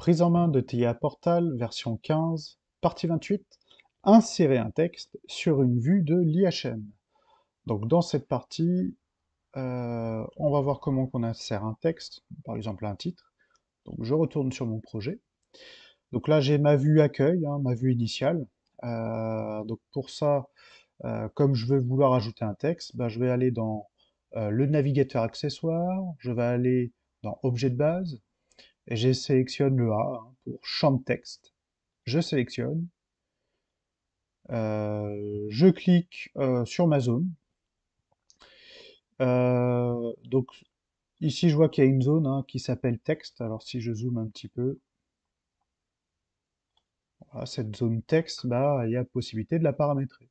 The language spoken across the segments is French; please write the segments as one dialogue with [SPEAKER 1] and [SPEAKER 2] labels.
[SPEAKER 1] Prise en main de TIA Portal, version 15, partie 28. Insérer un texte sur une vue de l'IHM. Donc dans cette partie, on va voir comment on insère un texte, par exemple un titre. Donc je retourne sur mon projet. Donc là j'ai ma vue accueil, ma vue initiale. Donc pour ça, comme je veux vouloir ajouter un texte, je vais aller dans le navigateur accessoire, je vais aller dans objet de base, et je sélectionne le A pour champ de texte. Je sélectionne, je clique sur ma zone. Donc ici je vois qu'il y a une zone qui s'appelle texte. Alors si je zoome un petit peu, voilà, cette zone texte, il y a possibilité de la paramétrer.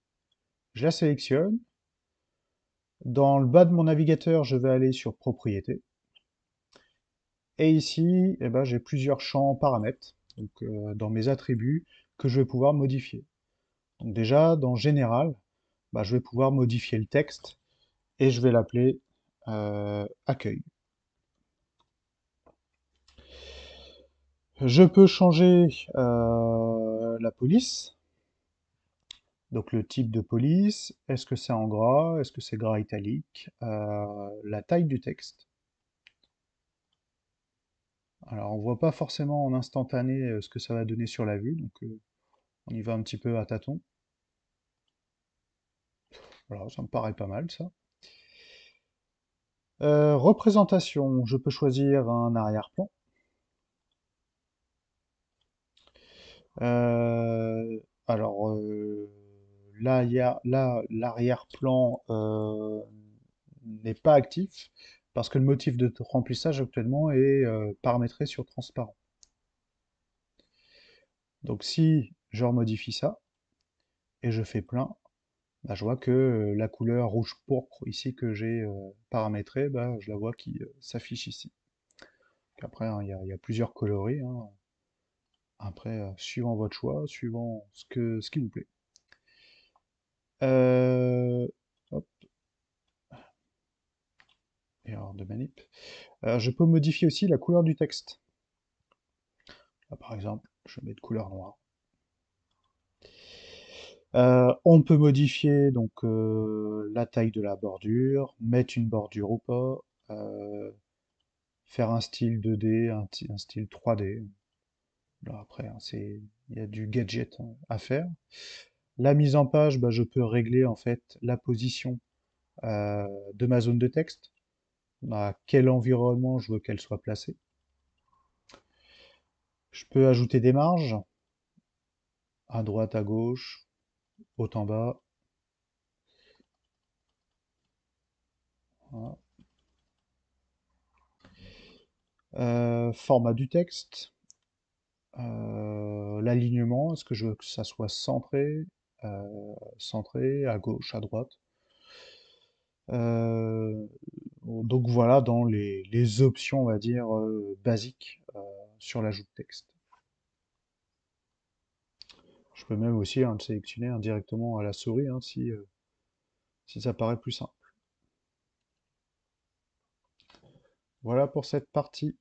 [SPEAKER 1] Je la sélectionne. Dans le bas de mon navigateur, je vais aller sur propriétés. Et ici, j'ai plusieurs champs paramètres, donc, dans mes attributs, que je vais pouvoir modifier. Donc déjà, dans Général, je vais pouvoir modifier le texte et je vais l'appeler accueil. Je peux changer la police, donc le type de police, est-ce que c'est en gras, est-ce que c'est gras italique, la taille du texte. Alors on voit pas forcément en instantané ce que ça va donner sur la vue, donc on y va un petit peu à tâtons. Voilà, ça me paraît pas mal ça. Représentation, je peux choisir un arrière-plan. Euh, alors là, là, l'arrière-plan n'est pas actif parce que le motif de remplissage actuellement est paramétré sur transparent. Donc si je remodifie ça et je fais plein, je vois que la couleur rouge pourpre ici que j'ai paramétrée, je la vois qui s'affiche ici. Après, il y a plusieurs coloris. Après, suivant votre choix, suivant ce qui vous plaît. Hop, erreur de manip. Je peux modifier aussi la couleur du texte. Là, par exemple, je vais mettre couleur noire. On peut modifier donc la taille de la bordure, mettre une bordure ou pas, faire un style 2D, un style 3D. Là, après, il y a du gadget à faire. La mise en page, je peux régler en fait la position de ma zone de texte, à quel environnement je veux qu'elle soit placée. Je peux ajouter des marges, à droite, à gauche, haut en bas. Voilà. Format du texte, l'alignement, est-ce que je veux que ça soit centré, centré, à gauche, à droite. Euh, donc voilà dans les options, on va dire, basiques sur l'ajout de texte. Je peux même aussi le sélectionner directement à la souris si ça paraît plus simple. Voilà pour cette partie.